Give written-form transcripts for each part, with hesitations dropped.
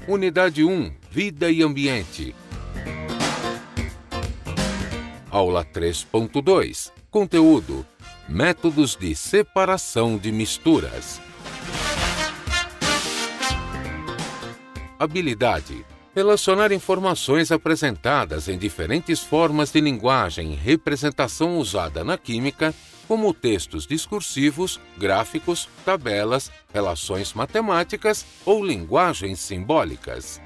Unidade 1, Vida e Ambiente. Aula 3.2, Conteúdo: Métodos de separação de misturas. Habilidade: relacionar informações apresentadas em diferentes formas de linguagem e representação usada na química, como textos discursivos, gráficos, tabelas, relações matemáticas ou linguagens simbólicas.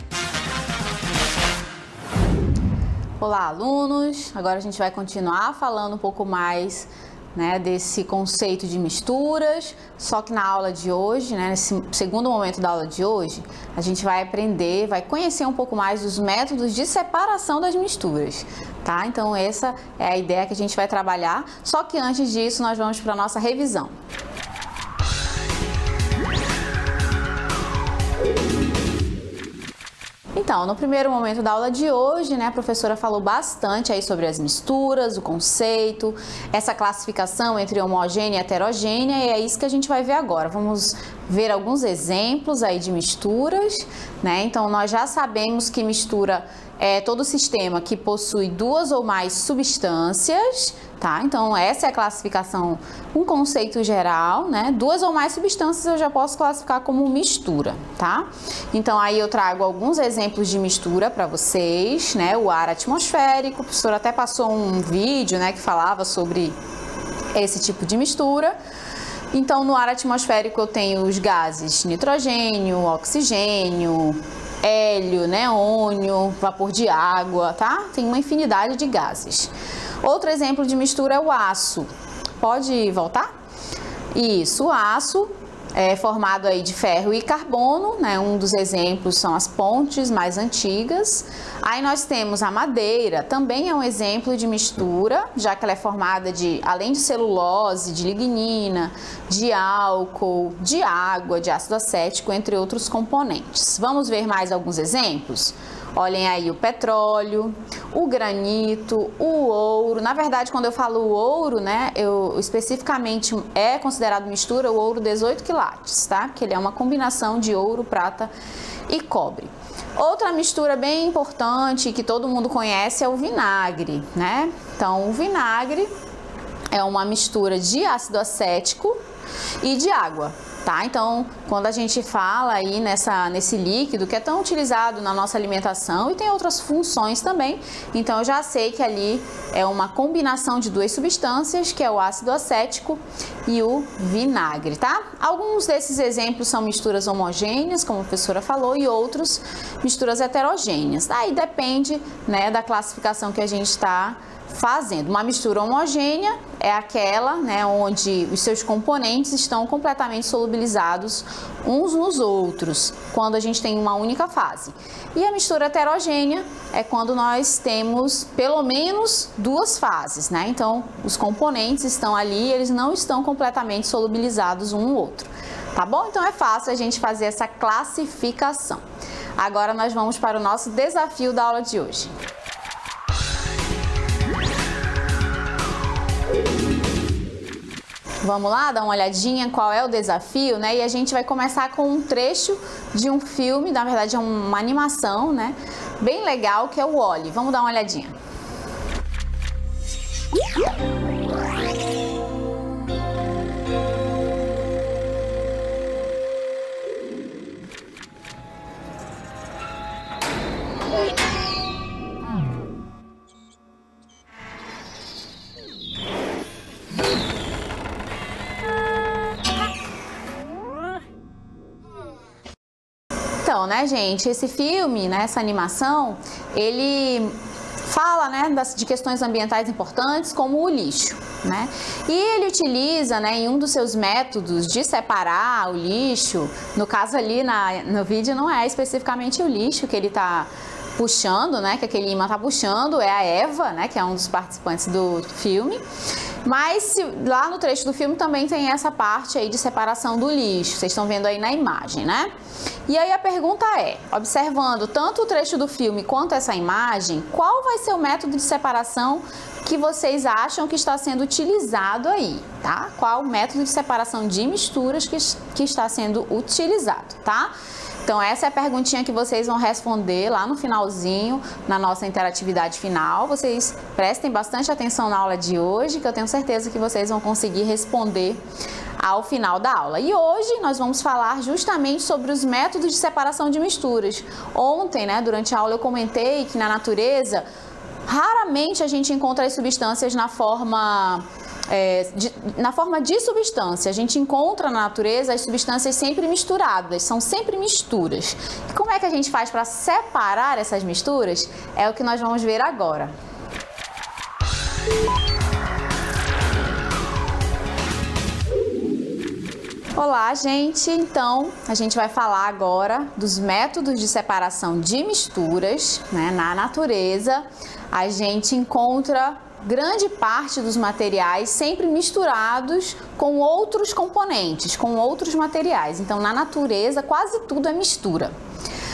Olá, alunos! Agora a gente vai continuar falando um pouco mais, desse conceito de misturas, só que na aula de hoje, nesse segundo momento da aula de hoje, a gente vai aprender, vai conhecer um pouco mais dos métodos de separação das misturas, tá? Então essa é a ideia que a gente vai trabalhar, só que antes disso nós vamos para a nossa revisão. Então, no primeiro momento da aula de hoje, a professora falou bastante aí sobre as misturas, o conceito, essa classificação entre homogênea e heterogênea, e é isso que a gente vai ver agora. Vamos ver alguns exemplos aí de misturas, Então, nós já sabemos que mistura é todo sistema que possui duas ou mais substâncias, tá? Então, essa é a classificação, um conceito geral, Duas ou mais substâncias eu já posso classificar como mistura, tá? Então, aí eu trago alguns exemplos de mistura para vocês, O ar atmosférico, o professor até passou um vídeo, que falava sobre esse tipo de mistura. Então, no ar atmosférico eu tenho os gases nitrogênio, oxigênio, hélio, neônio, vapor de água, tá? Tem uma infinidade de gases. Outro exemplo de mistura é o aço. Pode voltar? Isso, o aço é formado aí de ferro e carbono, Um dos exemplos são as pontes mais antigas. Aí nós temos a madeira, também é um exemplo de mistura, já que ela é formada além de celulose, de lignina, de álcool, de água, de ácido acético, entre outros componentes. Vamos ver mais alguns exemplos? Olhem aí o petróleo, o granito, o ouro. Na verdade, quando eu falo ouro, eu especificamente é considerado mistura o ouro 18 quilates, tá? Que ele é uma combinação de ouro, prata e cobre. Outra mistura bem importante que todo mundo conhece é o vinagre, Então, o vinagre é uma mistura de ácido acético e de água. Tá? Então, quando a gente fala aí nesse líquido que é tão utilizado na nossa alimentação e tem outras funções também, então eu já sei que ali é uma combinação de duas substâncias, que é o ácido acético e o vinagre, tá? Alguns desses exemplos são misturas homogêneas, como a professora falou, e outros misturas heterogêneas. Aí depende, da classificação que a gente está fazendo. Uma mistura homogênea é aquela, onde os seus componentes estão completamente solubilizados uns nos outros, quando a gente tem uma única fase. E a mistura heterogênea é quando nós temos pelo menos duas fases, Então, os componentes estão ali, eles não estão completamente solubilizados um no outro, tá bom? Então, é fácil a gente fazer essa classificação. Agora, nós vamos para o nosso desafio da aula de hoje. Vamos lá dar uma olhadinha qual é o desafio, E a gente vai começar com um trecho de um filme, na verdade é uma animação, Bem legal, que é o Wall-E. Vamos dar uma olhadinha. Então, gente, esse filme, essa animação, ele fala, de questões ambientais importantes como o lixo, E ele utiliza, em um dos seus métodos de separar o lixo, no caso ali no vídeo não é especificamente o lixo que ele está puxando, que aquele imã está puxando, é a Eva, que é um dos participantes do filme. Mas lá no trecho do filme também tem essa parte aí de separação do lixo, vocês estão vendo aí na imagem, E aí a pergunta é, observando tanto o trecho do filme quanto essa imagem, qual vai ser o método de separação que vocês acham que está sendo utilizado aí, tá? Qual o método de separação de misturas que está sendo utilizado, tá? Então, essa é a perguntinha que vocês vão responder lá no finalzinho, na nossa interatividade final. Vocês prestem bastante atenção na aula de hoje, que eu tenho certeza que vocês vão conseguir responder ao final da aula. E hoje nós vamos falar justamente sobre os métodos de separação de misturas. Ontem, né, durante a aula eu comentei que na natureza, raramente a gente encontra as substâncias na forma de substância. A gente encontra na natureza as substâncias sempre misturadas, são sempre misturas. E como é que a gente faz para separar essas misturas? É o que nós vamos ver agora. Olá, gente! Então, a gente vai falar agora dos métodos de separação de misturas, né? Na natureza, a gente encontra grande parte dos materiais sempre misturados com outros componentes, com outros materiais. Então, na natureza, quase tudo é mistura.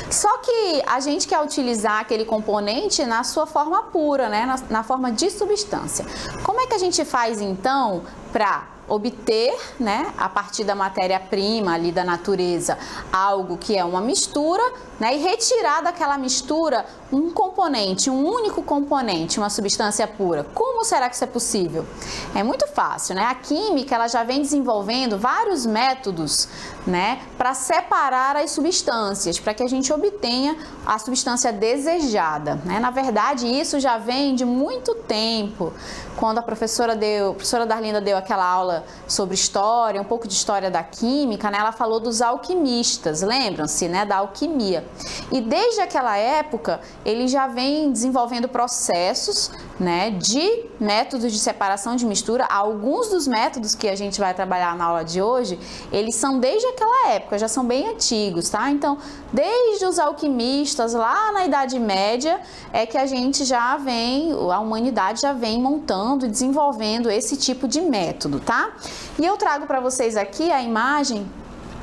Só que a gente quer utilizar aquele componente na sua forma pura, né? Na forma de substância. Como é que a gente faz, então, para obter, né, a partir da matéria-prima ali da natureza, algo que é uma mistura, né, e retirar daquela mistura um componente, um único componente, uma substância pura? Como será que isso é possível? É muito fácil, né? A química, ela já vem desenvolvendo vários métodos, né, para separar as substâncias, para que a gente obtenha a substância desejada, né? Na verdade, isso já vem de muito tempo. Quando a professora Darlinda deu aquela aula sobre história, um pouco de história da química, né, ela falou dos alquimistas, lembram-se, né, da alquimia. E desde aquela época, ele já vem desenvolvendo processos, né, de métodos de separação de mistura. Alguns dos métodos que a gente vai trabalhar na aula de hoje, eles são desde aquela época, já são bem antigos, tá? Então, desde os alquimistas, lá na Idade Média, é que a humanidade já vem montando e desenvolvendo esse tipo de método, tá? E eu trago para vocês aqui a imagem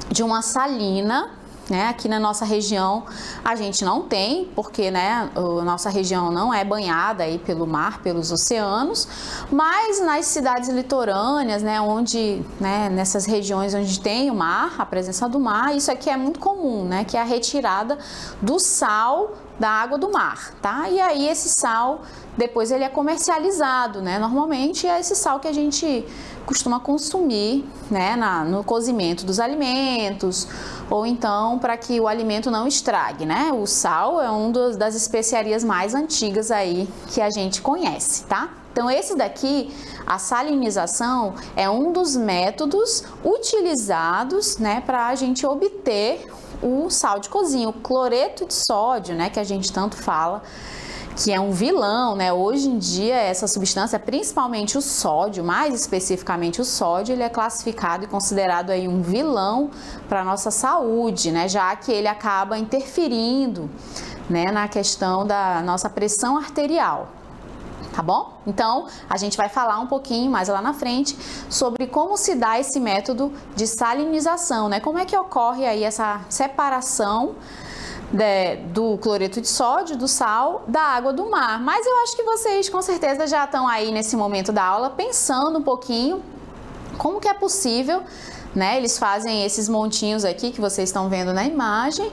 de uma salina, né? Aqui na nossa região a gente não tem, porque, né, a nossa região não é banhada aí pelo mar, pelos oceanos, mas nas cidades litorâneas, né, onde, né, nessas regiões onde tem o mar, a presença do mar, isso aqui é muito comum, né, que é a retirada do sal da água do mar, tá? E aí esse sal, depois ele é comercializado, né? Normalmente é esse sal que a gente costuma consumir, né, no cozimento dos alimentos, ou então para que o alimento não estrague, né? O sal é uma das especiarias mais antigas aí que a gente conhece, tá? Então esse daqui, a salinização, é um dos métodos utilizados, né, para a gente obter o sal de cozinha, o cloreto de sódio, né, que a gente tanto fala, que é um vilão, né? Hoje em dia essa substância, principalmente o sódio, mais especificamente o sódio, ele é classificado e considerado aí um vilão para a nossa saúde, né? Já que ele acaba interferindo, né, na questão da nossa pressão arterial. Tá bom? Então, a gente vai falar um pouquinho mais lá na frente sobre como se dá esse método de salinização, né? Como é que ocorre aí essa separação do cloreto de sódio, do sal, da água do mar. Mas eu acho que vocês com certeza já estão aí nesse momento da aula pensando um pouquinho como que é possível, né? Eles fazem esses montinhos aqui que vocês estão vendo na imagem,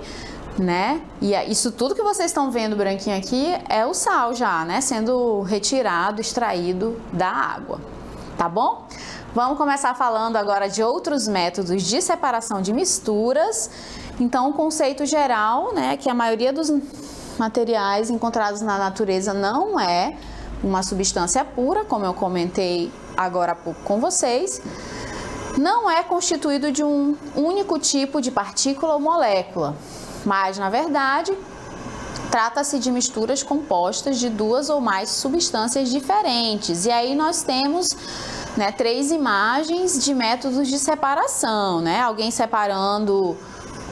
né? E isso tudo que vocês estão vendo branquinho aqui é o sal já, né? Sendo retirado, extraído da água, tá bom? Vamos começar falando agora de outros métodos de separação de misturas. Então, o conceito geral, né, que a maioria dos materiais encontrados na natureza não é uma substância pura, como eu comentei agora há pouco com vocês, não é constituído de um único tipo de partícula ou molécula, mas, na verdade, trata-se de misturas compostas de duas ou mais substâncias diferentes. E aí nós temos, né, 3 imagens de métodos de separação, né? Alguém separando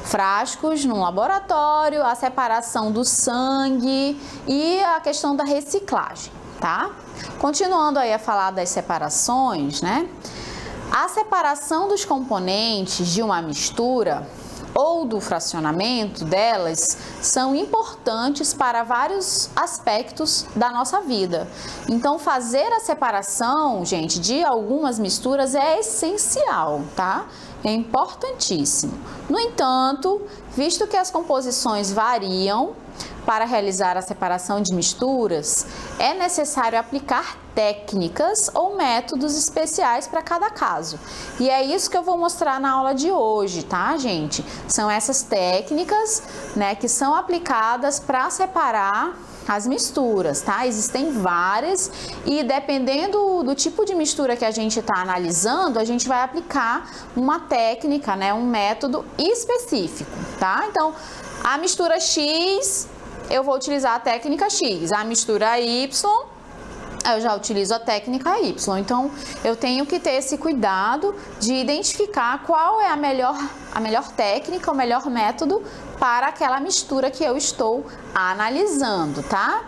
frascos num laboratório, a separação do sangue e a questão da reciclagem, tá? Continuando aí a falar das separações, né? A separação dos componentes de uma mistura ou do fracionamento delas são importantes para vários aspectos da nossa vida. Então, fazer a separação, gente, de algumas misturas é essencial, tá? É importantíssimo. No entanto, visto que as composições variam, para realizar a separação de misturas, é necessário aplicar técnicas ou métodos especiais para cada caso. E é isso que eu vou mostrar na aula de hoje, tá, gente? São essas técnicas, né, que são aplicadas para separar as misturas, tá? Existem várias e dependendo do tipo de mistura que a gente está analisando, a gente vai aplicar uma técnica, né, um método específico, tá? Então, a mistura X, eu vou utilizar a técnica X, a mistura Y, eu já utilizo a técnica Y. Então, eu tenho que ter esse cuidado de identificar qual é a melhor técnica, o melhor método para aquela mistura que eu estou analisando, tá?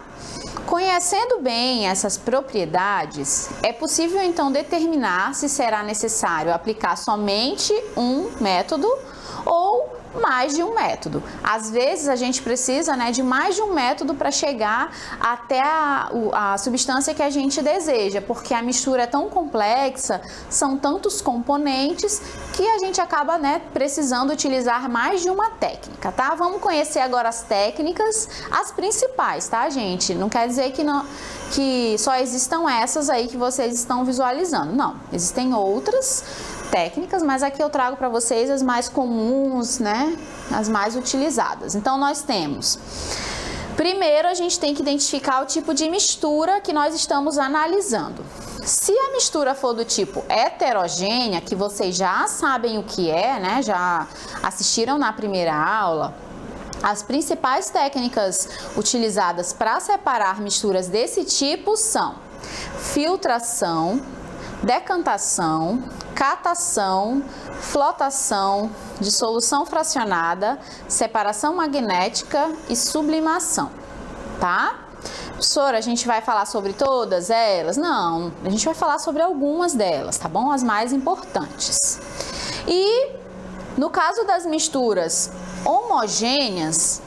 Conhecendo bem essas propriedades, é possível então determinar se será necessário aplicar somente um método ou mais de um método. Às vezes a gente precisa, né, de mais de um método para chegar até a substância que a gente deseja, porque a mistura é tão complexa, são tantos componentes que a gente acaba, né, precisando utilizar mais de uma técnica, tá? Vamos conhecer agora as técnicas, as principais, tá, gente? Não quer dizer que só existam essas aí que vocês estão visualizando. Não, existem outras técnicas, mas aqui eu trago para vocês as mais comuns, né? As mais utilizadas. Então, nós temos... Primeiro, a gente tem que identificar o tipo de mistura que nós estamos analisando. Se a mistura for do tipo heterogênea, que vocês já sabem o que é, né? Já assistiram na primeira aula, as principais técnicas utilizadas para separar misturas desse tipo são filtração, decantação, catação, flotação, dissolução fracionada, separação magnética e sublimação, tá? Professora, a gente vai falar sobre todas elas? Não, a gente vai falar sobre algumas delas, tá bom? As mais importantes. E no caso das misturas homogêneas,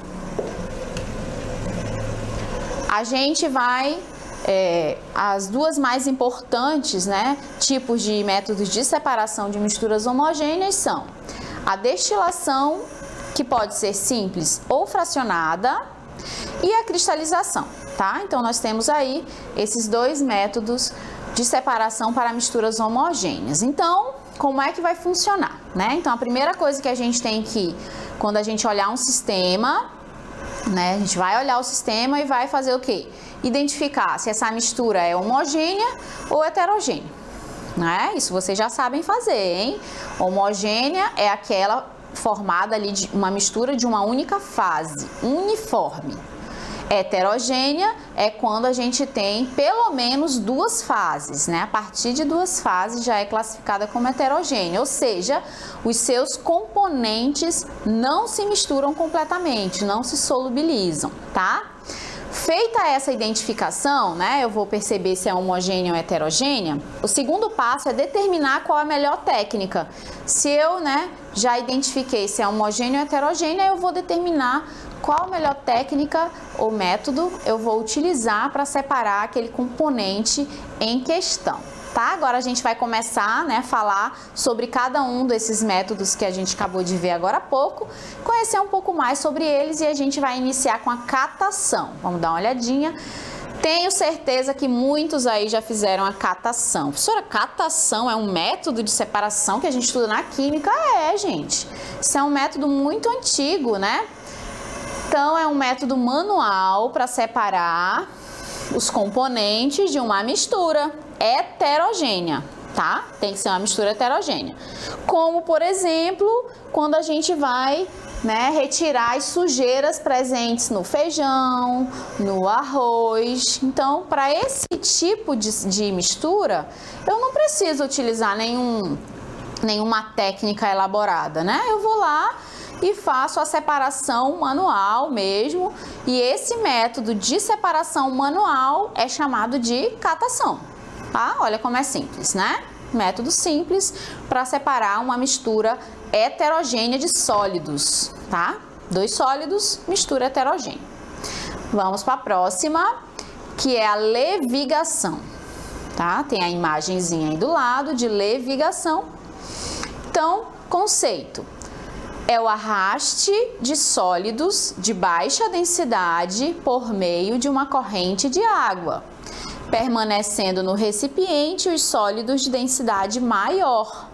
a gente vai... as duas mais importantes, né, tipos de métodos de separação de misturas homogêneas são a destilação, que pode ser simples ou fracionada, e a cristalização, tá? Então, nós temos aí esses dois métodos de separação para misturas homogêneas. Então, como é que vai funcionar, né? Então, a primeira coisa que a gente tem que, quando a gente olhar um sistema, né, a gente vai olhar o sistema e vai fazer o quê? Identificar se essa mistura é homogênea ou heterogênea, né? Isso vocês já sabem fazer, hein? Homogênea é aquela formada ali de uma mistura de uma única fase, uniforme. Heterogênea é quando a gente tem pelo menos duas fases, né? A partir de duas fases já é classificada como heterogênea, ou seja, os seus componentes não se misturam completamente, não se solubilizam, tá? Feita essa identificação, né, eu vou perceber se é homogênea ou heterogênea. O segundo passo é determinar qual é a melhor técnica. Se eu, né, já identifiquei se é homogênea ou heterogênea, eu vou determinar qual a melhor técnica ou método eu vou utilizar para separar aquele componente em questão. Tá? Agora a gente vai começar, né, a falar sobre cada um desses métodos que a gente acabou de ver agora há pouco, conhecer um pouco mais sobre eles e a gente vai iniciar com a catação. Vamos dar uma olhadinha. Tenho certeza que muitos aí já fizeram a catação. Professora, catação é um método de separação que a gente estuda na química? É, gente. Isso é um método muito antigo, né? Então, é um método manual para separar os componentes de uma mistura heterogênea, tá? Tem que ser uma mistura heterogênea. Como, por exemplo, quando a gente vai, né, retirar as sujeiras presentes no feijão, no arroz. Então, para esse tipo de mistura, eu não preciso utilizar nenhuma técnica elaborada, né? Eu vou lá e faço a separação manual mesmo, e esse método de separação manual é chamado de catação, tá? Olha como é simples, né? Método simples para separar uma mistura heterogênea de sólidos, tá? 2 sólidos, mistura heterogênea. Vamos para a próxima, que é a levigação, tá? Tem a imagenzinha aí do lado de levigação. Então, conceito: é o arraste de sólidos de baixa densidade por meio de uma corrente de água, permanecendo no recipiente os sólidos de densidade maior.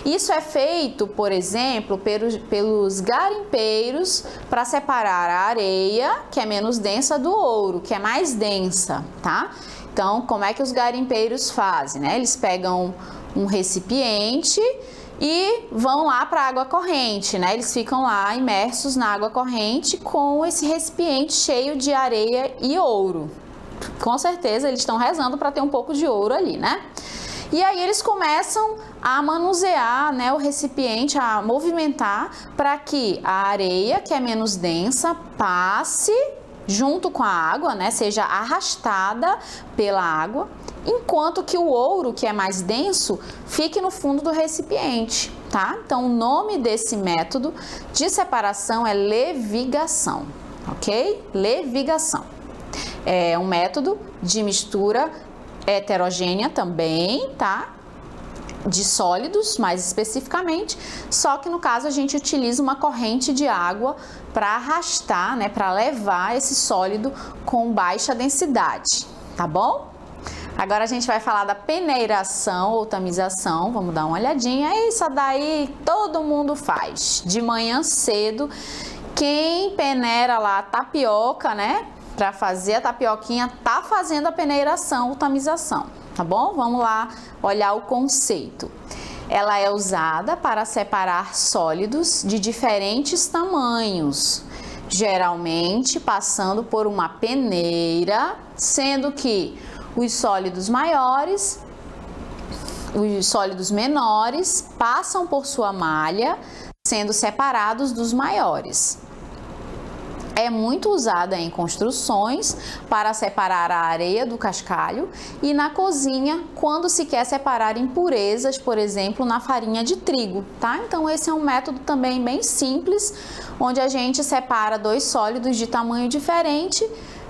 Isso é feito, por exemplo, pelos garimpeiros para separar a areia, que é menos densa, do ouro, que é mais densa, tá? Então, como é que os garimpeiros fazem, né? Eles pegam um recipiente e vão lá para a água corrente, né? Eles ficam lá imersos na água corrente com esse recipiente cheio de areia e ouro. Com certeza eles estão rezando para ter um pouco de ouro ali, né? E aí eles começam a manusear, né, o recipiente, a movimentar para que a areia, que é menos densa, passe junto com a água, né, seja arrastada pela água, enquanto que o ouro, que é mais denso, fique no fundo do recipiente, tá? Então, o nome desse método de separação é levigação, ok? Levigação. É um método de mistura heterogênea também, tá? De sólidos, mais especificamente, só que no caso a gente utiliza uma corrente de água para arrastar, né, para levar esse sólido com baixa densidade, tá bom? Agora a gente vai falar da peneiração ou tamização, vamos dar uma olhadinha. Isso daí todo mundo faz. De manhã cedo, quem peneira lá a tapioca, né, para fazer a tapioquinha, tá fazendo a peneiração ou tamização, tá bom? Vamos lá olhar o conceito. Ela é usada para separar sólidos de diferentes tamanhos, geralmente passando por uma peneira, sendo que os sólidos maiores, os sólidos menores passam por sua malha, sendo separados dos maiores. É muito usada em construções para separar a areia do cascalho e na cozinha quando se quer separar impurezas, por exemplo, na farinha de trigo, tá? Então esse é um método também bem simples, onde a gente separa 2 sólidos de tamanho diferente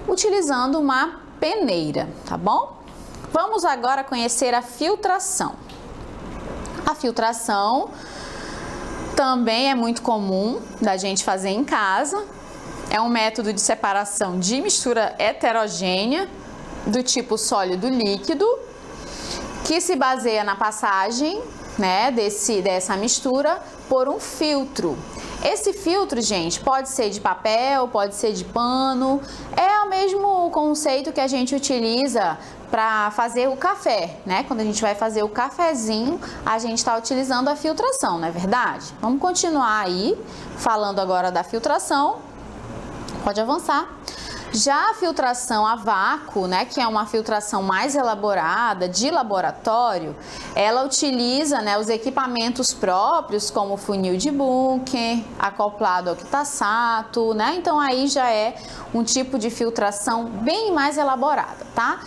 utilizando uma peneira, tá bom? Vamos agora conhecer a filtração. A filtração também é muito comum da gente fazer em casa. É um método de separação de mistura heterogênea do tipo sólido-líquido, que se baseia na passagem, né, dessa mistura por um filtro. Esse filtro, gente, pode ser de papel, pode ser de pano, é o mesmo conceito que a gente utiliza para fazer o café, né? Quando a gente vai fazer o cafezinho, a gente está utilizando a filtração, não é verdade? Vamos continuar aí, falando agora da filtração. Pode avançar. Já a filtração a vácuo, né, que é uma filtração mais elaborada, de laboratório, ela utiliza, né, os equipamentos próprios, como funil de bunker, acoplado ao octasato, né? Então aí já é um tipo de filtração bem mais elaborada, tá?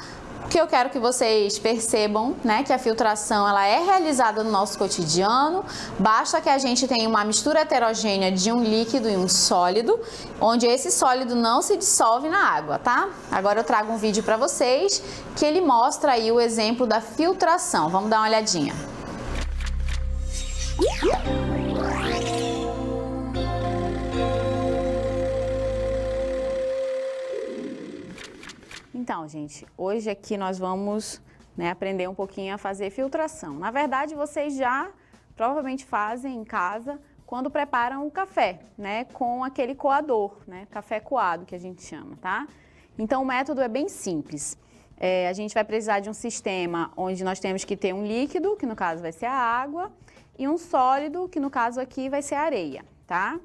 O que eu quero que vocês percebam, né, que a filtração ela é realizada no nosso cotidiano, basta que a gente tenha uma mistura heterogênea de um líquido e um sólido, onde esse sólido não se dissolve na água, tá? Agora eu trago um vídeo para vocês que ele mostra aí o exemplo da filtração. Vamos dar uma olhadinha. Então, gente, hoje aqui nós vamos, né, aprender um pouquinho a fazer filtração. Na verdade, vocês já provavelmente fazem em casa quando preparam o café, né, com aquele coador, né, café coado que a gente chama, tá? Então, o método é bem simples. A gente vai precisar de um sistema onde nós temos que ter um líquido, que no caso vai ser a água, e um sólido, que no caso aqui vai ser a areia, tá?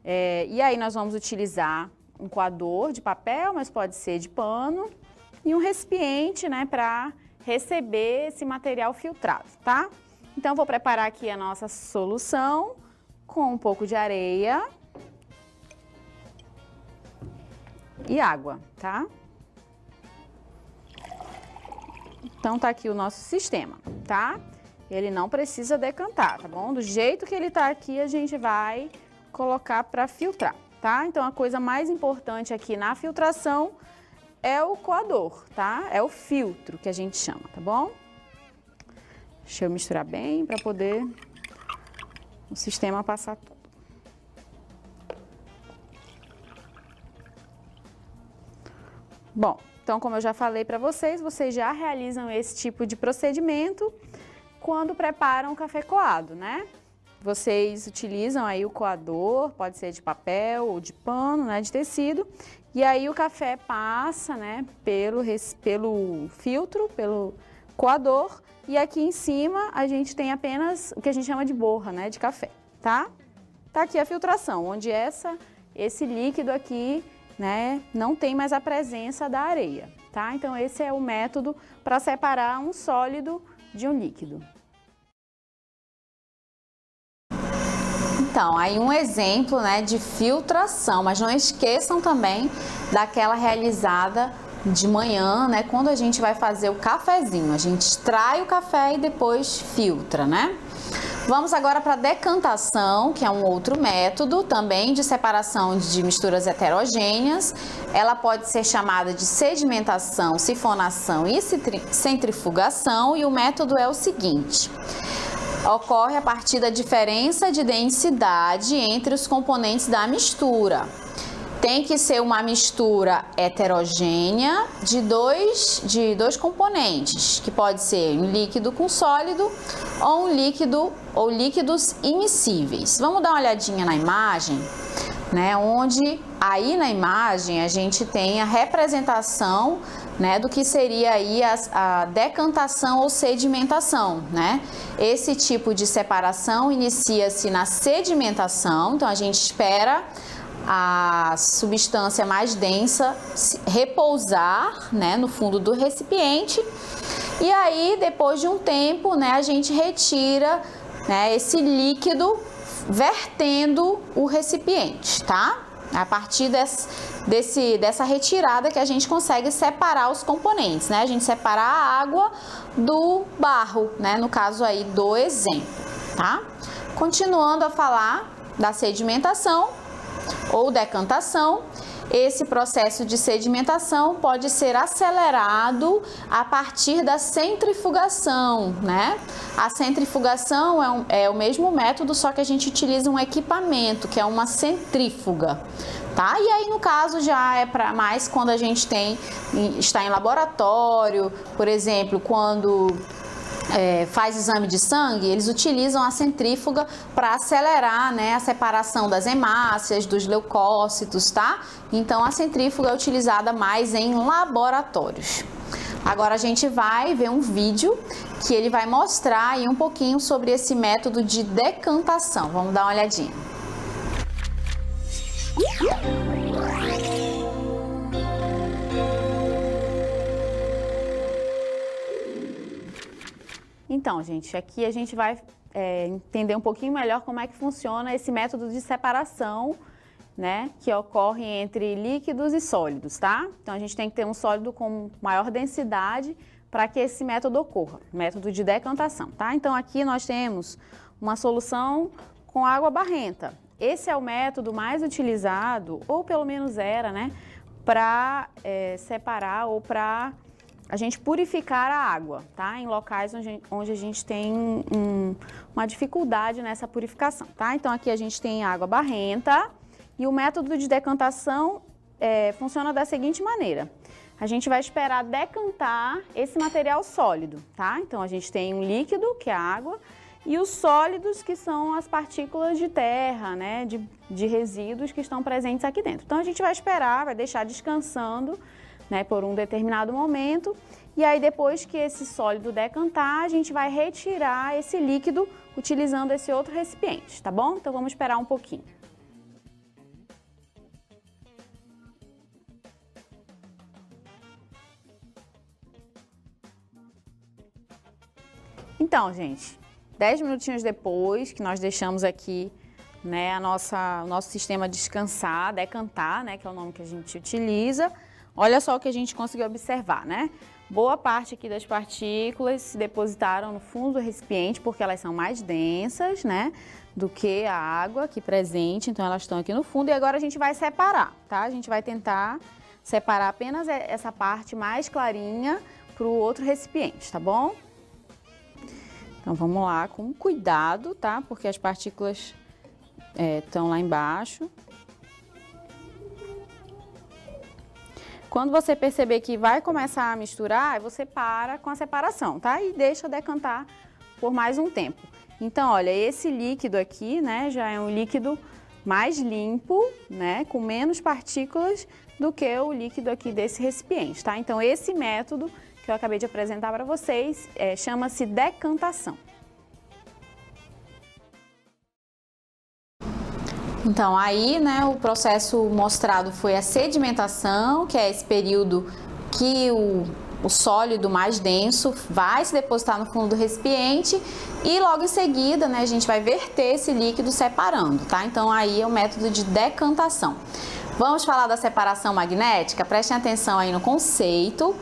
E aí nós vamos utilizar um coador de papel, mas pode ser de pano, e um recipiente, né, para receber esse material filtrado, tá? Então, vou preparar aqui a nossa solução com um pouco de areia e água, tá? Então, tá aqui o nosso sistema, tá? ele não precisa decantar, tá bom? Do jeito que ele tá aqui, a gente vai colocar para filtrar, tá? Então, a coisa mais importante aqui na filtração é o coador, tá? É o filtro que a gente chama, tá bom? Deixa eu misturar bem para poder o sistema passar tudo. Bom, então, como eu já falei para vocês, vocês já realizam esse tipo de procedimento quando preparam o café coado, né? Vocês utilizam aí o coador, pode ser de papel ou de pano, né, de tecido, e aí o café passa, né, pelo filtro, pelo coador, e aqui em cima a gente tem apenas o que a gente chama de borra, né, de café, tá? Tá aqui a filtração, onde esse líquido aqui, né, não tem mais a presença da areia, tá? Então esse é o método para separar um sólido de um líquido. Então, aí um exemplo, né, de filtração, mas não esqueçam também daquela realizada de manhã, né, quando a gente vai fazer o cafezinho. A gente extrai o café e depois filtra, né? Vamos agora para a decantação, que é um outro método também de separação de misturas heterogêneas. Ela pode ser chamada de sedimentação, sifonação e centrifugação, e o método é o seguinte: ocorre a partir da diferença de densidade entre os componentes da mistura. Tem que ser uma mistura heterogênea de dois componentes, que pode ser um líquido com sólido ou um líquido ou líquidos imiscíveis. Vamos dar uma olhadinha na imagem, né? Onde aí na imagem a gente tem a representação, né, do que seria aí a decantação ou sedimentação, né? Esse tipo de separação inicia-se na sedimentação, então a gente espera a substância mais densa repousar, né, no fundo do recipiente, e aí depois de um tempo, né, a gente retira, né, esse líquido vertendo o recipiente, tá? A partir dessa retirada que a gente consegue separar os componentes, né? A gente separa a água do barro, né? No caso aí do exemplo, tá? Continuando a falar da sedimentação ou decantação, esse processo de sedimentação pode ser acelerado a partir da centrifugação, né? A centrifugação é o mesmo método, só que a gente utiliza um equipamento, que é uma centrífuga, tá? E aí, no caso, já é para mais quando a gente está em laboratório, por exemplo, quando faz exame de sangue, eles utilizam a centrífuga para acelerar, né, a separação das hemácias, dos leucócitos, tá? Então, a centrífuga é utilizada mais em laboratórios. Agora a gente vai ver um vídeo que ele vai mostrar aí um pouquinho sobre esse método de decantação. Vamos dar uma olhadinha. Então, gente, aqui a gente vai entender um pouquinho melhor como é que funciona esse método de separação, né, que ocorre entre líquidos e sólidos, tá? Então, a gente tem que ter um sólido com maior densidade para que esse método ocorra, método de decantação, tá? Então, aqui nós temos uma solução com água barrenta. Esse é o método mais utilizado, ou pelo menos era, né, para separar ou para a gente purificar a água, tá? Em locais onde a gente tem uma dificuldade nessa purificação, tá? Então, aqui a gente tem água barrenta e o método de decantação funciona da seguinte maneira. A gente vai esperar decantar esse material sólido, tá? Então, a gente tem um líquido, que é a água, e os sólidos, que são as partículas de terra, né? De resíduos que estão presentes aqui dentro. Então, a gente vai esperar, vai deixar descansando, né, por um determinado momento, e aí depois que esse sólido decantar, a gente vai retirar esse líquido utilizando esse outro recipiente, tá bom? Então vamos esperar um pouquinho. Então, gente, 10 minutinhos depois que nós deixamos aqui, né, o nosso sistema descansar, decantar, né, que é o nome que a gente utiliza, olha só o que a gente conseguiu observar, né? boa parte aqui das partículas se depositaram no fundo do recipiente, porque elas são mais densas, né, do que a água aqui presente, então elas estão aqui no fundo. E agora a gente vai separar, tá? A gente vai tentar separar apenas essa parte mais clarinha para o outro recipiente, tá bom? Então vamos lá, com cuidado, tá? Porque as partículas estão lá embaixo. Quando você perceber que vai começar a misturar, você para com a separação, tá? E deixa decantar por mais um tempo. Então, olha, esse líquido aqui, né, já é um líquido mais limpo, né, com menos partículas do que o líquido aqui desse recipiente, tá? Então, esse método que eu acabei de apresentar para vocês chama-se decantação. Então, aí, né, o processo mostrado foi a sedimentação, que é esse período que o sólido mais denso vai se depositar no fundo do recipiente e logo em seguida, né, a gente vai verter esse líquido separando, tá? Então, aí é o método de decantação. Vamos falar da separação magnética? Prestem atenção aí no conceito.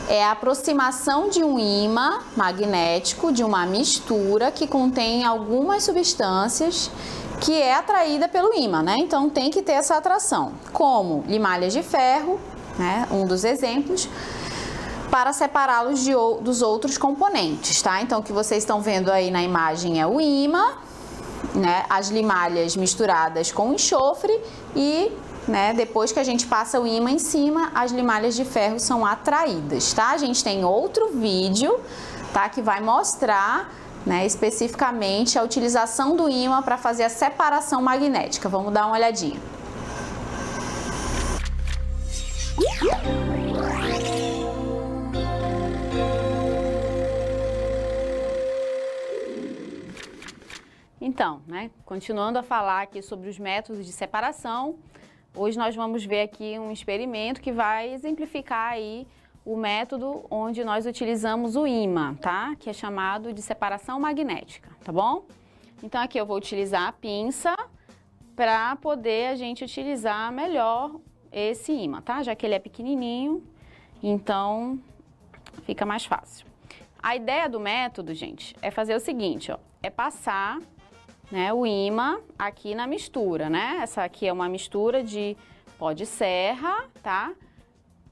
É a aproximação de um ímã magnético de uma mistura que contém algumas substâncias que é atraída pelo ímã, né? Então tem que ter essa atração, como limalhas de ferro, né? Um dos exemplos, para separá-los dos outros componentes, tá? Então o que vocês estão vendo aí na imagem é o ímã, né? As limalhas misturadas com enxofre e, né, depois que a gente passa o ímã em cima, as limalhas de ferro são atraídas, tá? A gente tem outro vídeo, tá, que vai mostrar, né, especificamente a utilização do ímã para fazer a separação magnética. Vamos dar uma olhadinha. Então, né, continuando a falar aqui sobre os métodos de separação, hoje nós vamos ver aqui um experimento que vai exemplificar aí o método onde nós utilizamos o ímã, tá? Que é chamado de separação magnética, tá bom? Então aqui eu vou utilizar a pinça para poder a gente utilizar melhor esse ímã, tá? Já que ele é pequenininho, então fica mais fácil. A ideia do método, gente, é fazer o seguinte, ó, é passar, né, o ímã aqui na mistura, né? Essa aqui é uma mistura de pó de serra, tá?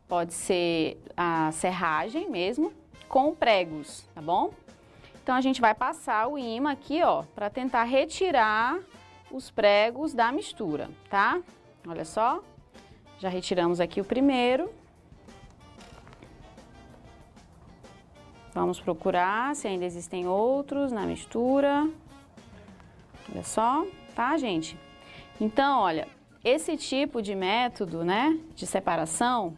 Pode ser a serragem mesmo, com pregos, tá bom? Então a gente vai passar o ímã aqui, ó, para tentar retirar os pregos da mistura, tá? Olha só, já retiramos aqui o primeiro. Vamos procurar se ainda existem outros na mistura. Olha só, tá, gente? Então, olha, esse tipo de método, né, de separação,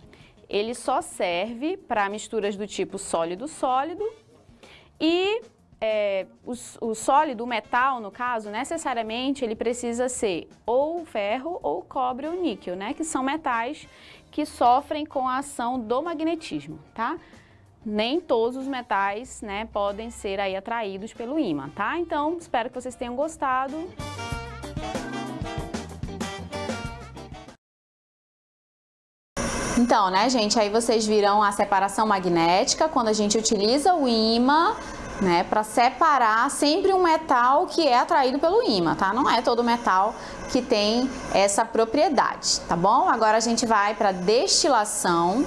ele só serve para misturas do tipo sólido-sólido e o sólido, o metal, no caso, necessariamente ele precisa ser ou ferro, ou cobre, ou níquel, né? Que são metais que sofrem com a ação do magnetismo, tá? Nem todos os metais, né, podem ser aí atraídos pelo ímã, tá? Então, espero que vocês tenham gostado. Então, né, gente, aí vocês viram a separação magnética, quando a gente utiliza o ímã, né, para separar sempre um metal que é atraído pelo ímã, tá? Não é todo metal que tem essa propriedade, tá bom? Agora a gente vai para destilação.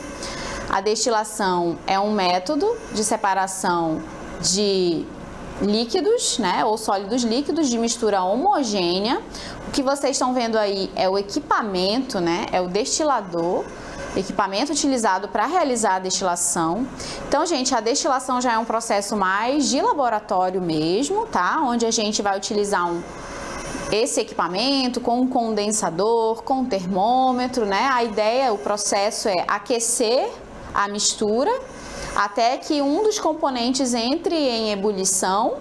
A destilação é um método de separação de líquidos, né, ou sólidos líquidos de mistura homogênea. O que vocês estão vendo aí é o equipamento, né, é o destilador, equipamento utilizado para realizar a destilação. Então, gente, a destilação já é um processo mais de laboratório mesmo, tá? Onde a gente vai utilizar esse equipamento com um condensador, com um termômetro, né? A ideia, o processo é aquecer a mistura até que um dos componentes entre em ebulição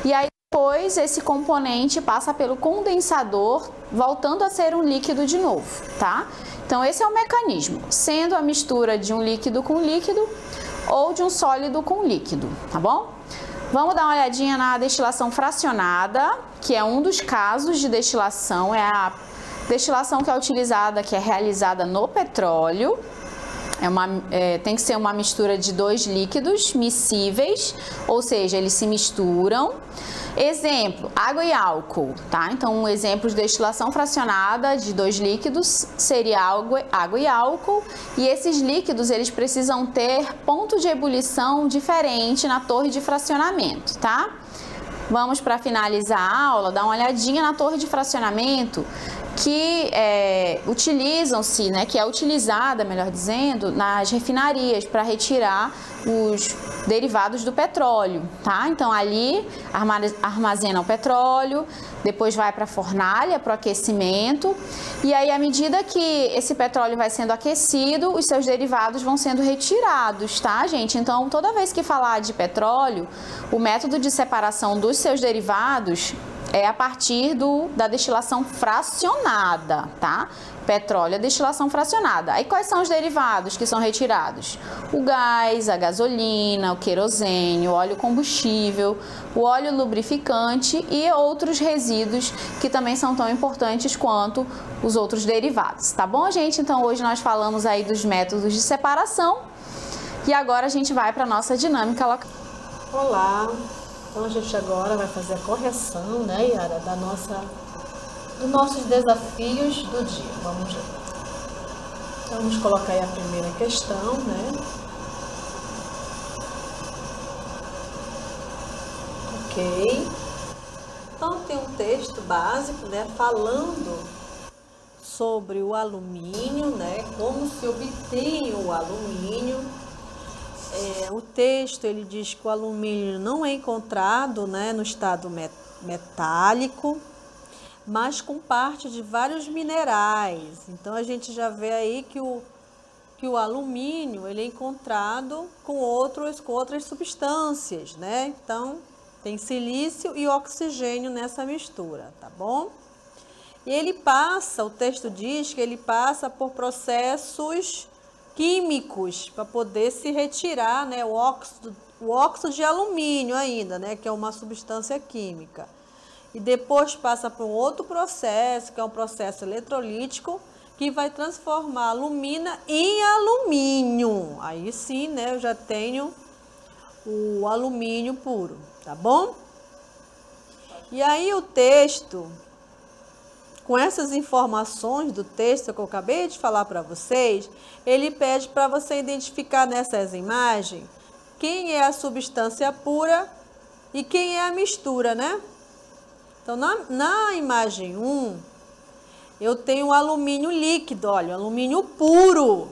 e aí depois esse componente passa pelo condensador, voltando a ser um líquido de novo, tá? Então esse é o mecanismo, sendo a mistura de um líquido com líquido ou de um sólido com líquido, tá bom? Vamos dar uma olhadinha na destilação fracionada, que é um dos casos de destilação, é a destilação que é utilizada, que é realizada no petróleo. Tem que ser uma mistura de 2 líquidos miscíveis, ou seja, eles se misturam. Exemplo, água e álcool, tá? Então, um exemplo de destilação fracionada de 2 líquidos seria água e álcool. E esses líquidos, eles precisam ter ponto de ebulição diferente na torre de fracionamento, tá? Vamos, para finalizar a aula, dar uma olhadinha na torre de fracionamento que utilizam-se, né, que é utilizada, melhor dizendo, nas refinarias para retirar os derivados do petróleo, tá? Então ali armazena o petróleo, depois vai para a fornalha para o aquecimento, e aí à medida que esse petróleo vai sendo aquecido, os seus derivados vão sendo retirados, tá, gente? Então toda vez que falar de petróleo, o método de separação dos seus derivados é a partir da destilação fracionada, tá? Petróleo é destilação fracionada. Aí quais são os derivados que são retirados? O gás, a gasolina, o querosene, o óleo combustível, o óleo lubrificante e outros resíduos que também são tão importantes quanto os outros derivados, tá bom, gente? Então hoje nós falamos aí dos métodos de separação e agora a gente vai para a nossa dinâmica local. Olá! Então a gente agora vai fazer a correção, né, Yara, dos nossos desafios do dia. Vamos lá. Então, vamos colocar aí a primeira questão, né? Ok. Então tem um texto básico, né, falando sobre o alumínio, né, como se obtém o alumínio. O texto ele diz que o alumínio não é encontrado, né, no estado metálico, mas com parte de vários minerais. Então a gente já vê aí que o alumínio ele é encontrado com outras substâncias, né? Então tem silício e oxigênio nessa mistura, tá bom? E o texto diz que ele passa por processos químicos para poder se retirar, né, o óxido de alumínio ainda, né, que é uma substância química. E depois passa por um outro processo, que é um processo eletrolítico, que vai transformar a alumina em alumínio. Aí sim, né, eu já tenho o alumínio puro, tá bom? E aí o texto, com essas informações do texto que eu acabei de falar para vocês, ele pede para você identificar nessas imagens quem é a substância pura e quem é a mistura, né? Então, na imagem 1, eu tenho o alumínio líquido, olha, alumínio puro.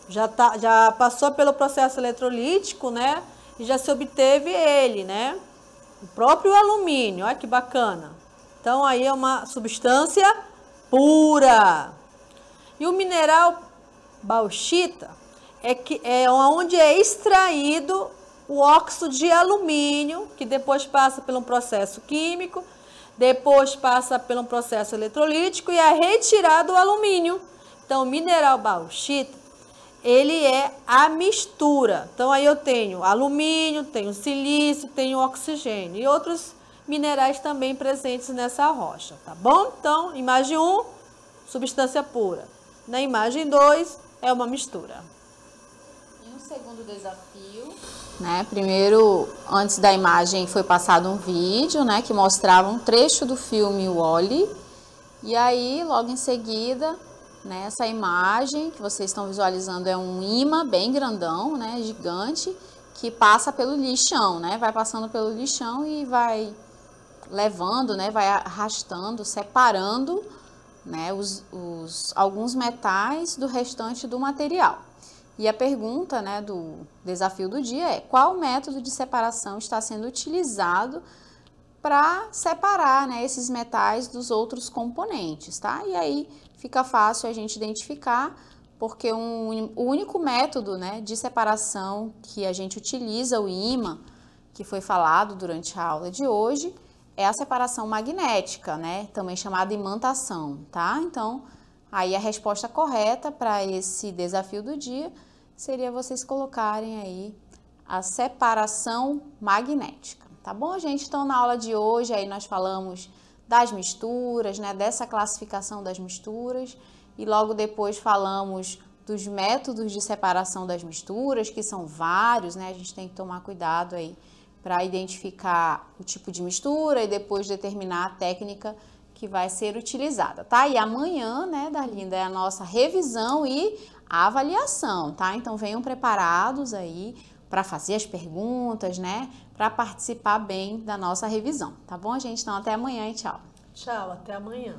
Já passou pelo processo eletrolítico, né? E já se obteve ele, né? O próprio alumínio, olha que bacana. Então, aí é uma substância pura. E o mineral bauxita é onde é extraído o óxido de alumínio, que depois passa por um processo químico, depois passa por um processo eletrolítico e é retirado o alumínio. Então, o mineral bauxita, ele é a mistura. Então, aí eu tenho alumínio, tenho silício, tenho oxigênio e outros minerais também presentes nessa rocha, tá bom? Então, imagem 1, substância pura. Na imagem 2, é uma mistura. E no segundo desafio, né, primeiro, antes da imagem foi passado um vídeo, né, que mostrava um trecho do filme Wall-E, e aí, logo em seguida, né, essa imagem que vocês estão visualizando é um imã bem grandão, né, gigante, que passa pelo lixão, né, vai passando pelo lixão e vai levando, né, vai arrastando, separando, né, alguns metais do restante do material. E a pergunta, né, do desafio do dia é: qual método de separação está sendo utilizado para separar, né, esses metais dos outros componentes, tá? E aí fica fácil a gente identificar, porque o único método, né, de separação que a gente utiliza, o ímã, que foi falado durante a aula de hoje, é a separação magnética, né, também chamada imantação, tá? Então, aí a resposta correta para esse desafio do dia seria vocês colocarem aí a separação magnética, tá bom, gente? Então, na aula de hoje, aí nós falamos das misturas, né, dessa classificação das misturas, e logo depois falamos dos métodos de separação das misturas, que são vários, né? A gente tem que tomar cuidado aí para identificar o tipo de mistura e depois determinar a técnica que vai ser utilizada, tá? E amanhã, né, Darlinda, é a nossa revisão e avaliação, tá? Então venham preparados aí para fazer as perguntas, né? Para participar bem da nossa revisão, tá bom, gente? Então até amanhã e tchau. Tchau, até amanhã.